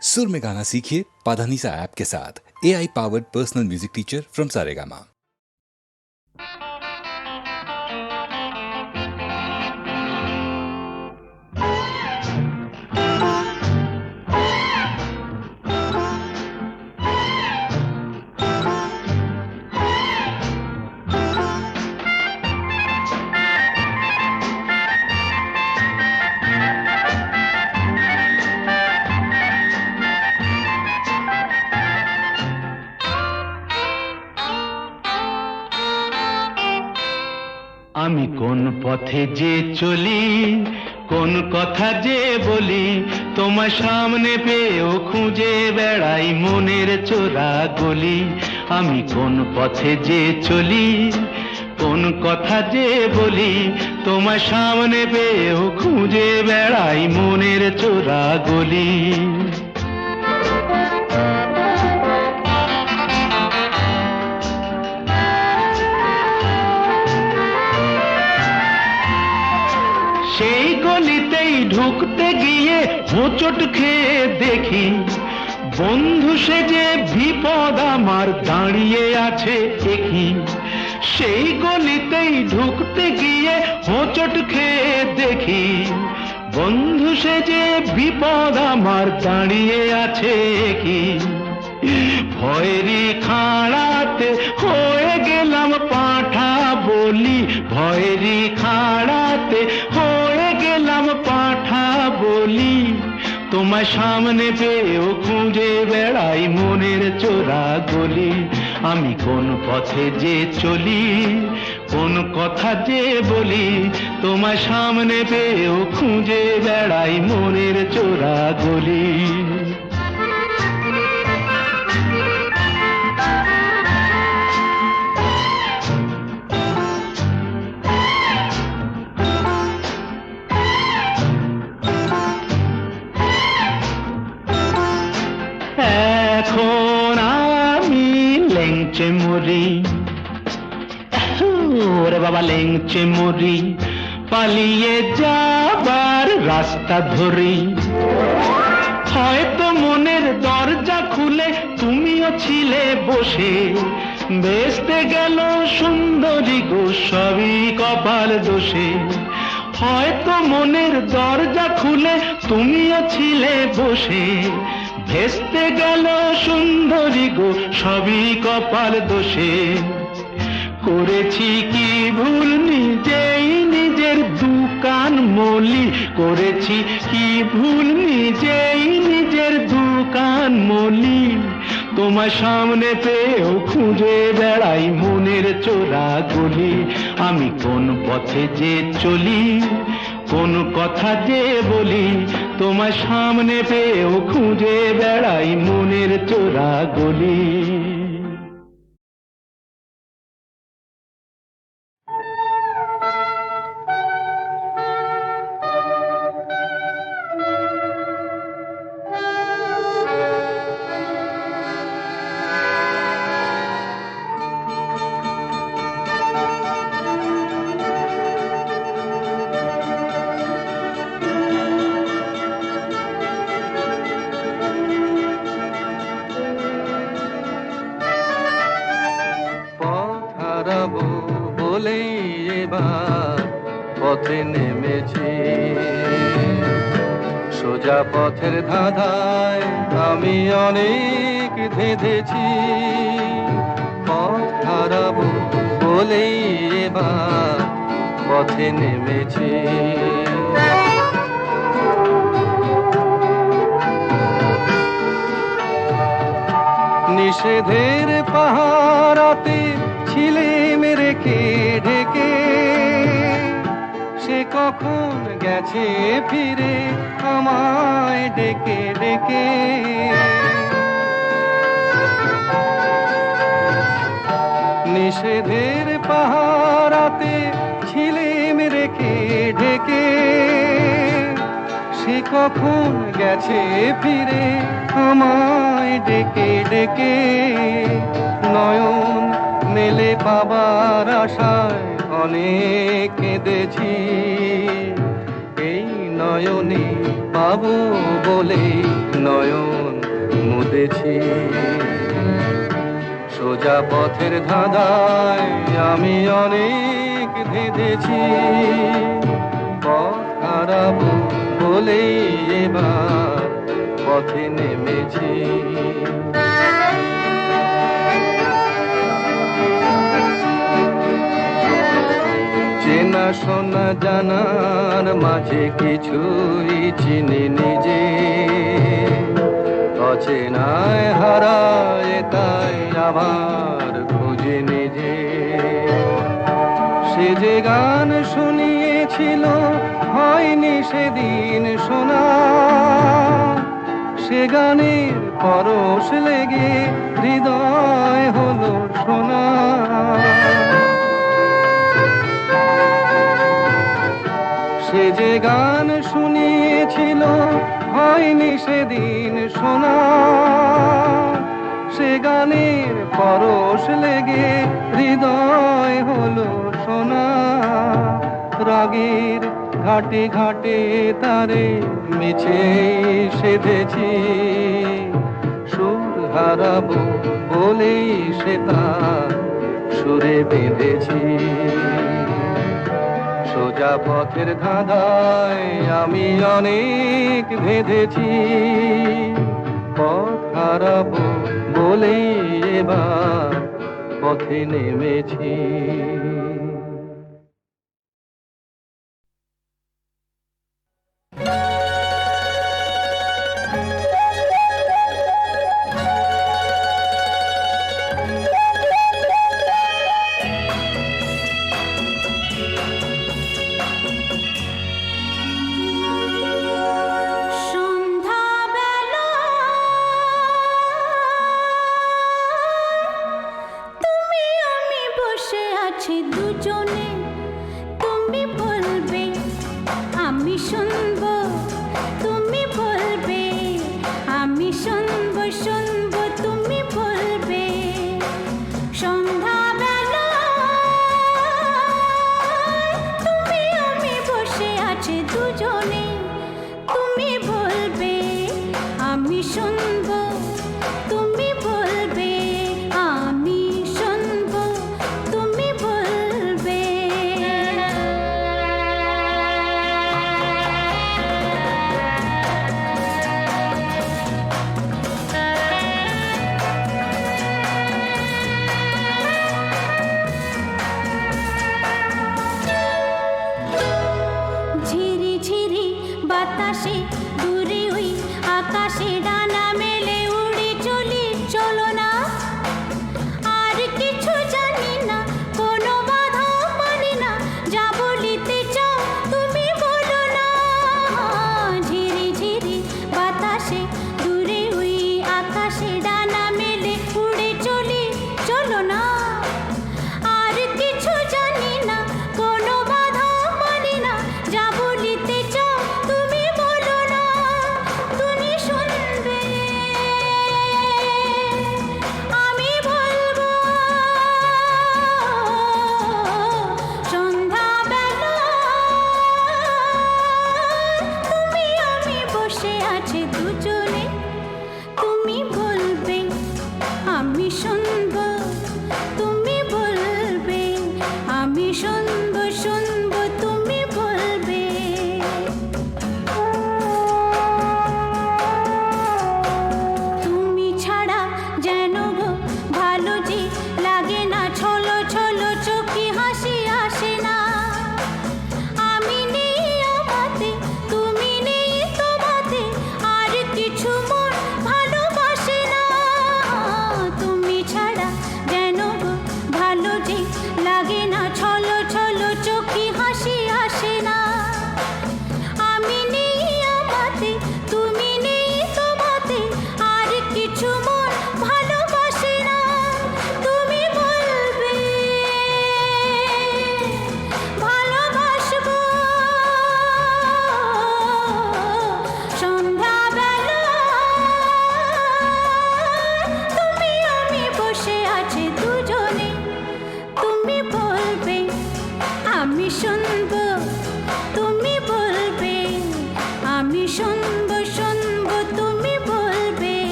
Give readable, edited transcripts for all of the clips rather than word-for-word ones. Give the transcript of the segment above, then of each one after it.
सुर में गाना सीखिए पाधानीसा ऐप के साथ। AI powered personal music teacher from Saregama. আমি কোন পথে যে চলি, কোন কথা যে বলি, তোমার সামনে পেয়েও খুঁজে বেড়াই মনের চোরা গলি। আমি কোন পথে যে চলি, কোন কথা যে বলি, তোমার সামনে পেয়েও খুঁজে বেড়াই মনের চোরা গলি। সেই গলিতেই ঢুকতে গিয়ে হোঁচট খেয়ে দেখি, বন্ধু সেজে বিপদ আমার দাঁড়িয়ে আছে দেখি। সেই গলিতেই ঢুকতে গিয়ে হোঁচট খেয়ে দেখি, বন্ধু সেজে বিপদ আমার দাঁড়িয়ে আছে কি। ভয়েরই খাড়াতে হয়ে গেলাম পাঁঠা বলি, ভয়েরই খাড়াতে হয়ে গেলাম পাঁঠা বলি। তোমার সামনে পেয়েও খুঁজে বেড়াই মনের চোরা গলি। আমি কোন পথে যে চলি, কোন কথা যে বলি, তোমার সামনে পেয়েও খুঁজে বেড়াই মনের চোরা গলি। এখন আমি লেংচে মরি, ওরে বাবা লেংচে মরি, পালিয়ে যাবার রাস্তা ধরি। হয়তো মনের দরজা খুলে তুমিও ছিলে বসে, বেসতে গেল সুন্দরী গো সবই কপাল দোষে। হয়তো মনের দরজা খুলে তুমিও ছিলে বসে, ভেস্তে গেল সুন্দরী গো সবই কপাল দোষে। করেছি কি ভুল নিজেই নিজের দোকান মলি, করেছি কি ভুল নিজেই নিজের দোকান মলি। তোমার সামনে পেয়েও খুঁজে বেড়াই মনের চোরা গলি। আমি কোন পথে যে চলি, কোন কথা যে বলি, তোমার সামনে পেয়েও খুঁজে বেড়াই মনের চোরা গলি। পথে নেমেছি, সোজা পথের ধাঁধায় আমি অনেক ধেঁধেছি। পথ হারাবো বলেই এবার পথে নেমেছি। নিষেধের পাহারাতে ছিলেম রেখে ঢেকে, সে কখন গেছে ফিরে আমায় ডেকে ডেকে। নিষেধের পাহারাতে ছিলেম রেখে ঢেকে, সে কখন গেছে ফিরে আমায় ডেকে ডেকে। নয়ন মেলে পাবার আশায় অনেক কেঁদেছি, এই নয়নে পাবো বলে নয়ন বেঁধেছি। সোজা পথের ধাঁধায় আমি অনেক ধেঁধেছি, পথ হারাবো বলেই এবার পথে নেমেছি। চেনা শোনা জানার মাঝে কিছুই চিনি নিজে, অচেনায় হারায় তাই আবার খুঁজে নিজে। সে যে গান শুনিয়েছিল হয়নি সেদিন শোনা, সে গানের পরশ লেগে হৃদয় হলো সোনা। সে যে গান শুনিয়েছিল হয়নি সেদিন শোনা, সে গানের পরশ লেগে হৃদয় হলো সোনা। রাগের ঘাটে ঘাটে তারে মিছে সেধেছি, সুর হারাবো বলেই সে তার সুরে বেঁধেছি। সোজা পথের ধাঁধায় আমি অনেক ভেঁধেছি, পথ হারাবো বলেই এবার পথে নেমেছি। দুজনে তুমি বলবে আমি শুনবো, তুমি বলবে আমি শুনবো, শুনবো তুমি বলবে। সন্ধ্যাবেলা তুমি আমি বসে আছি দুজনে, তুমি বলবে আমি শুনবো, তুমি বলবে আমি শুনবো, তুমি বলবে। ঝিরি ঝিরি বাতাসে দূরে ওই আকাশে ডানা মেলে উড়ে চলি, চলো না আর কিছু জানি না, কোনো বাধা মানি না, যা বলিতে চাও তুমি বলো না। ঝিরি ঝিরি বাতাসে দূরে ওই আকাশে ডানা মেলে উড়ে চলি, চলো না আর কিছু জানি না, কোনো বাধা মানি না, যা বলিতে চাও তুমি বলো না। তুমি শুনবে আমি বলবো। সন্ধ্যাবেলা তুমি আমি বসে আছি দুজনে, তুমি বলবে আমি শুনবো, তুমি বলবে আমি শুনবো, শুনবো তুমি বলবে। তুমি ছাড়া যেন গো ভালো যে লাগে না, ছলো ছলো চোখে হাসি আসে না। আমি নেই আমাতে, তুমি নেই তোমাতে, আর কিছু মন ভালোবাসে না। তুমি ছাড়া যেন গো ভালো যে লাগে না, ছলো ছলো চোখে হাসি আসে না। আমি নেই আমাতে, তুমি নেই তোমাতে, আর কিছু মন ভালোবাসে না। তুমি বলবে ভালোবাসবো। সন্ধ্যাবেলা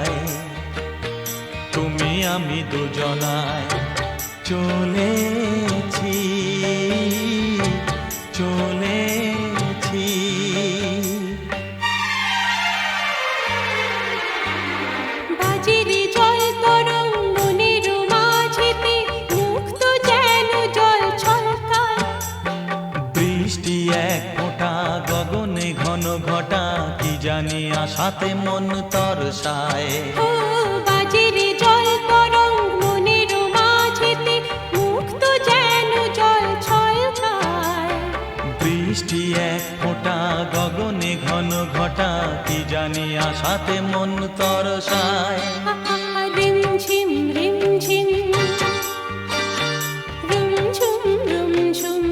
যায়, তুমি আমি দুজনায় চলেছি চলেছি। বাজিরে জল তরঙ্গ মনের মাঝেতে মুক্ত যেন জল ছলকায়। বৃষ্টি এক ফোঁটা গগনে ঘন ঘটা, কি জানি আশাতে মন তরসায়। ও বাজিরে জল তরঙ্গ মনের মাঝেতে মুক্ত যেন জল ছলকায়। বৃষ্টি এক ফোঁটা গগনে ঘন ঘটা, কি জানি আশাতে মন তরসায়। রিমঝিম রিমঝিম রুমঝুম রুমঝুম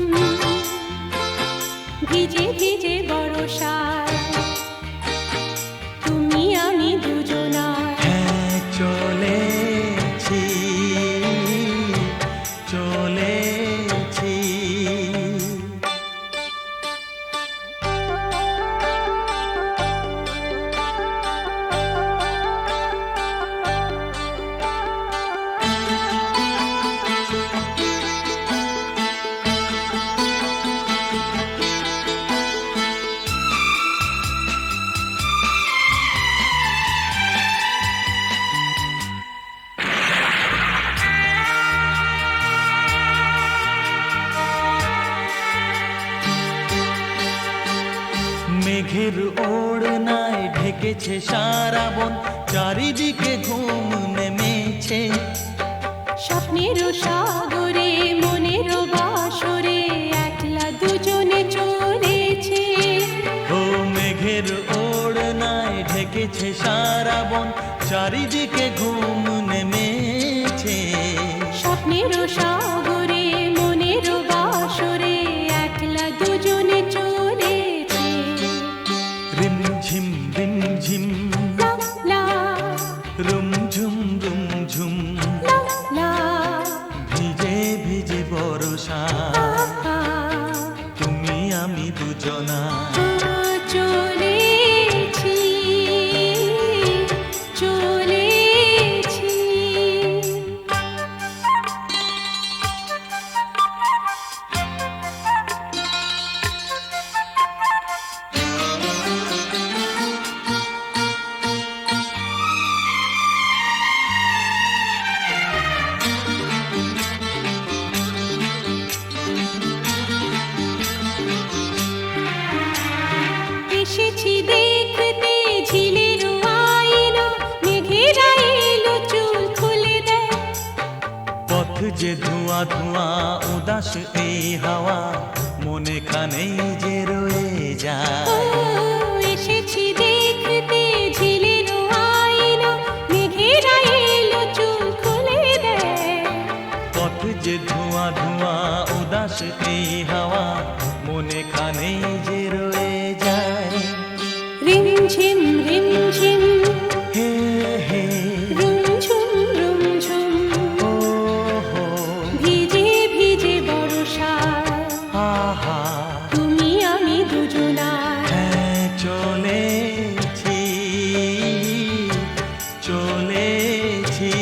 ভিজে ভিজে বর্ষায় তুমি আমি দুজনায়। হ্যাঁ চলেছি চলেছি। মেঘের ওড়নায় ঢেকেছে সারা বন, চারিদিকে ঘুম নেমেছে। স্বপ্নের সাগরে মনের বাসরে একলা দুজনে চলেছে। ও মেঘের ওড়নায় ঢেকেছে সারা বন, চারিদিকে ঘুম নেমেছে। স্বপ্নের সাগরে মনের বাসরে একলা দুজনে চলেছে। রিমঝিম রিমঝিম লা লা রুমঝুম রুমঝুম, লা লা ভিজে ভিজে বর্ষা, তুমি আমি দুজনা চলেছি চলেছি। এসেছি দেখতে ঝিলের আইনা, মেঘেরা এলো চুল খুলে দেয়। পথ যে ধোঁয়া ধোঁয়া উদাস এই হাওয়া, মনে খানেই যে রয়ে ও যায়। এসেছি দেখতে ঝিলের আইনা, মেঘেরা এলো চুল খুলে দেয়। পথ যে ধোঁয়া ধোঁয়া উদাস এই হাওয়া, মনে খানেই যে রয়ে যায়। রিমঝিম রিমঝিম হে হে রুমঝুম রুমঝুম ও হো ভিজে ভিজে বর্ষায় আহা। তুমি আমি দুজনায়। হ্যাঁ চলেছি চলেছি।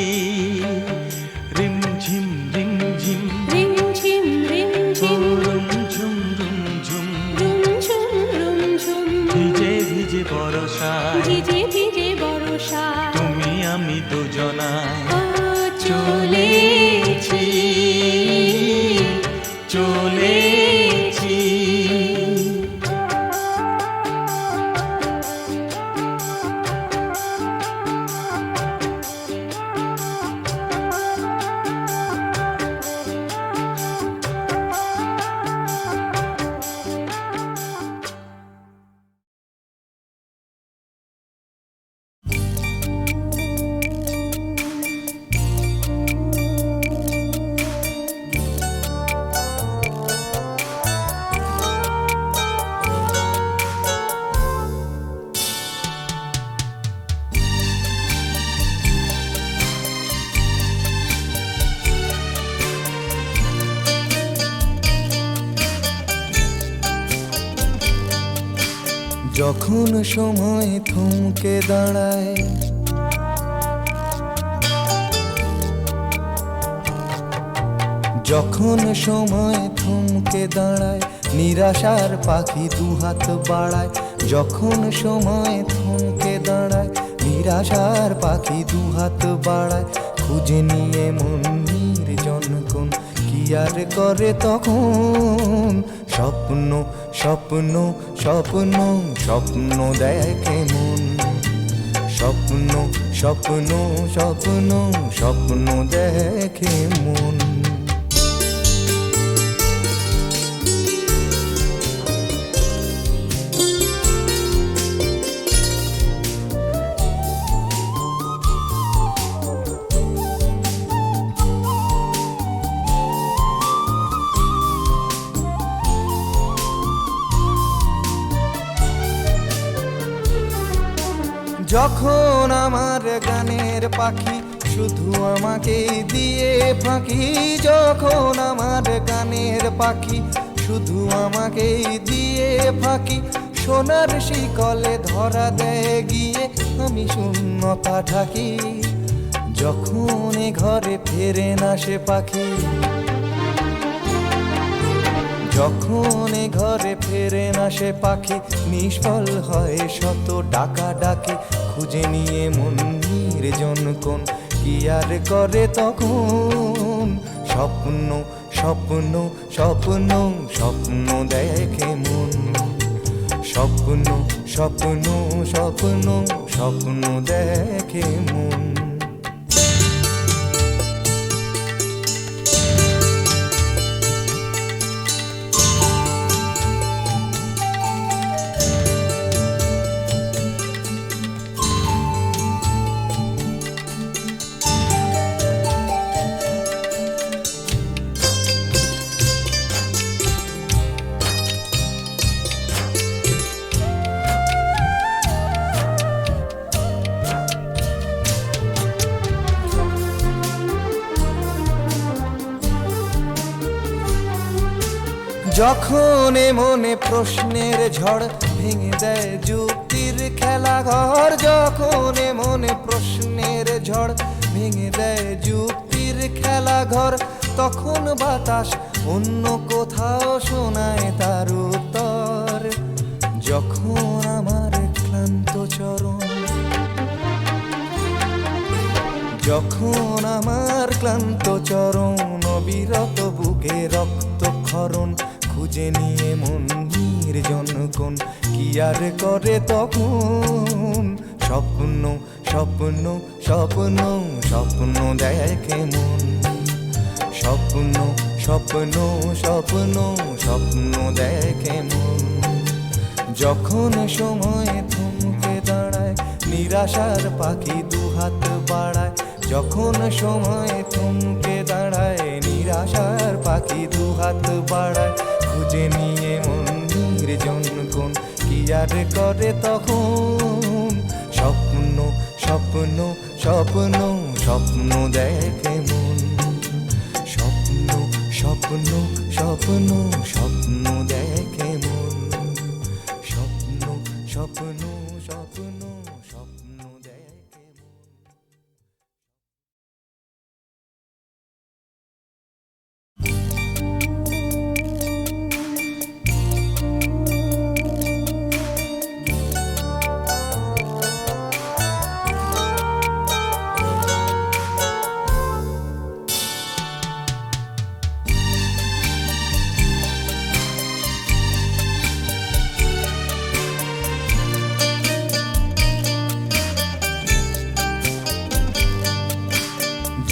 রিমঝিম রিমঝিম রিমঝিম রিমঝিম রুমঝুম রুমঝুম, রুমঝুম রুমঝুম ভিজে ভিজে বর্ষায়, ভিজে ভিজে বর্ষায় তুমি আমি দুজনায় ও চলেছি চলেছি। যখন সময় থমকে দাঁড়ায় যখন সময় থমকে দাঁড়ায় নিরাশার পাখি দুহাত বাড়ায়, যখন সময় থমকে দাঁড়ায় নিরাশার পাখি দুহাত বাড়ায়, খুঁজে নিয়ে মন নির্জন কোন কি আর করে তখন, স্বপ্ন স্বপ্ন স্বপ্ন স্বপ্ন দেখে মন, স্বপ্ন স্বপ্ন স্বপ্ন স্বপ্ন দেখে মন। যখন আমার গানের পাখি শুধু আমাকে দিয়ে ফাঁকি, যখন আমার গানের পাখি শুধু আমাকে দিয়ে ফাঁকি, সোনার শিকলে ধরা দেয় গিয়ে আমি শূন্যতা ঢাকি, যখন এ ঘরে ফেরে না সে পাখি, যখন এ ঘরে ফেরে না সে পাখি, নিষ্ফল হয় শত ডাকা ডাকি, খুঁজে নিয়ে মন নির্জন কোন কি আর করে তখন, স্বপ্ন স্বপ্ন স্বপ্ন স্বপ্ন দেখে মন, স্বপ্ন স্বপ্ন স্বপ্ন স্বপ্ন দেখে মন। যখন এ মনে প্রশ্নের ঝড় ভেঙে দেয় যুক্তির খেলা ঘর, যখন এ মনে প্রশ্নের ঝড় ভেঙে দেয় যুক্তির খেলা ঘর, তখন বাতাস অন্য কোথাও শোনায় তার উত্তর, যখন আমার ক্লান্ত চরণ, যখন আমার ক্লান্ত চরণ অবিরত বুকে রক্তক্ষরণ, খুঁজে নিয়ে মন নির্জন কোন কি আর করে তখন, স্বপ্ন স্বপ্ন স্বপ্ন স্বপ্ন দেখে মন, স্বপ্ন স্বপ্ন স্বপ্ন স্বপ্ন দেখে মন, যখন সময় থমকে দাঁড়ায় নিরাশার পাখি দুহাত বাড়ায়, যখন সময় থমকে দাঁড়ায় নিরাশার পাখি দুহাত বাড়ায়, খুঁজে নিয়ে মন নির্জন কোন কি আর করে তখন, স্বপ্ন স্বপ্ন স্বপ্ন স্বপ্ন দেখে মন, স্বপ্ন স্বপ্ন স্বপ্ন স্বপ্ন দেখে মন, স্বপ্ন স্বপ্ন স্বপ্ন স্বপ্ন দেখে মন।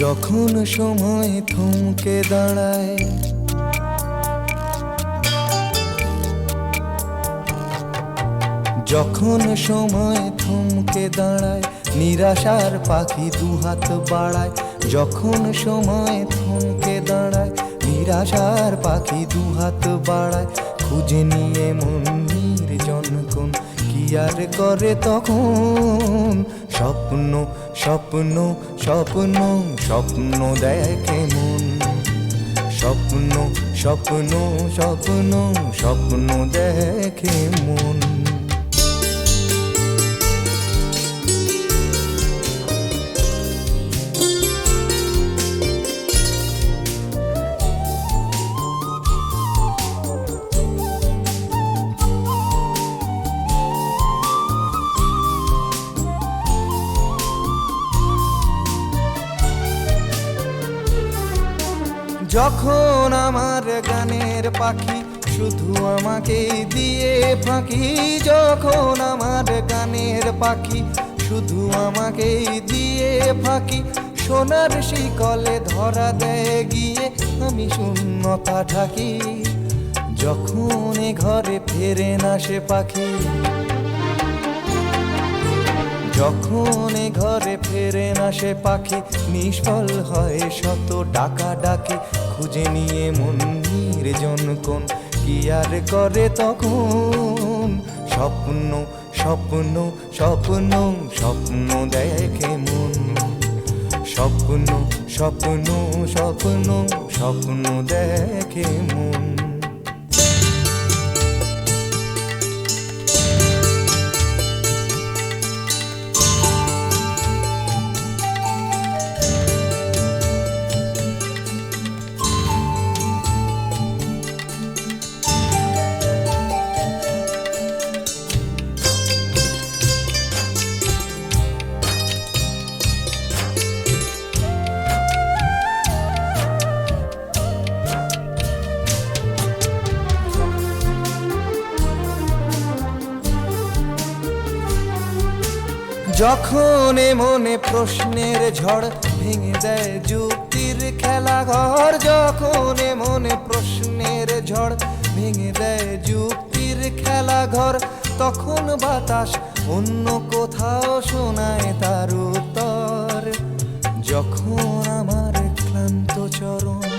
যখন সময় থমকে দাঁড়ায়, যখন সময় থমকে দাঁড়ায় নিরাশার পাখি দুহাত বাড়ায়, যখন সময় থমকে দাঁড়ায় নিরাশার পাখি দুহাত বাড়ায়, খুঁজে নিয়ে মন নির্জন কোন কি আর করে তখন, স্বপ্ন স্বপ্ন স্বপ্ন স্বপ্ন দেখে মন, স্বপ্ন স্বপ্ন স্বপ্ন স্বপ্ন দেখে মন। যখন আমার গানের পাখি শুধু আমাকে দিয়ে ফাঁকি, যখন আমার গানের পাখি শুধু আমাকে দিয়ে ফাঁকি, সোনার শিকলে ধরা দেয় গিয়ে আমি শূন্যতা ঢাকি। যখন এ ঘরে ফেরে না সে পাখি, যখন এ ঘরে ফেরে না সে পাখি, নিষ্ফল হয় শত ডাকা ডাকি। খুঁজে নিয়ে মন নির্জন কোন কি আর করে তখন, স্বপ্ন স্বপ্ন স্বপ্ন স্বপ্ন দেখে মন, স্বপ্ন স্বপ্ন স্বপ্ন স্বপ্ন দেখে মন। যখন এ মনে প্রশ্নের ঝড় ভেঙে দেয় যুক্তির খেলা ঘর, যখন এ মনে প্রশ্নের ঝড় ভেঙে দেয় যুক্তির খেলা ঘর, তখন বাতাস অন্য কোথাও শোনায় তার উত্তর। যখন আমার ক্লান্ত চরণ,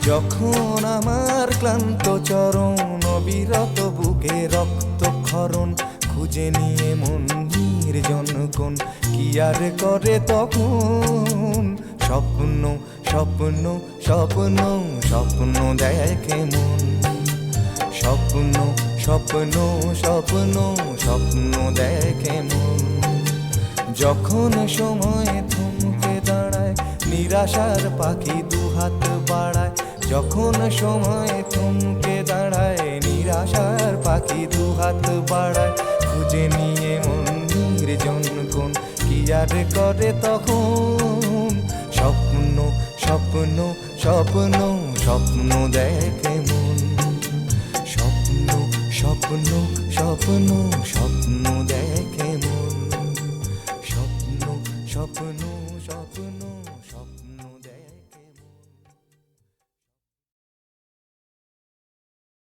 যখন আমার ক্লান্ত চরণ অবিরত বুকে রক্তক্ষরণ, খুঁজে নিয়ে মন নির্জন কোন কি আর করে তখন, স্বপ্ন স্বপ্ন স্বপ্ন স্বপ্ন দেখে মন, স্বপ্ন স্বপ্ন স্বপ্ন স্বপ্ন দেখে মন। যখন সময় থমকে দাঁড়ায় নিরাশার পাখি দুহাত বাড়ায়, যখন সময় থমকে দাঁড়ায় নিরাশার পাখি দুহাত বাড়ায়, খুঁজে নিয়ে মন নির্জন কোন কি আর করে তখন, স্বপ্ন স্বপ্ন স্বপ্ন স্বপ্ন দেখে মন, স্বপ্ন স্বপ্ন স্বপ্ন স্বপ্ন দেখে মন, স্বপ্ন স্বপ্ন স্বপ্ন স্বপ্ন।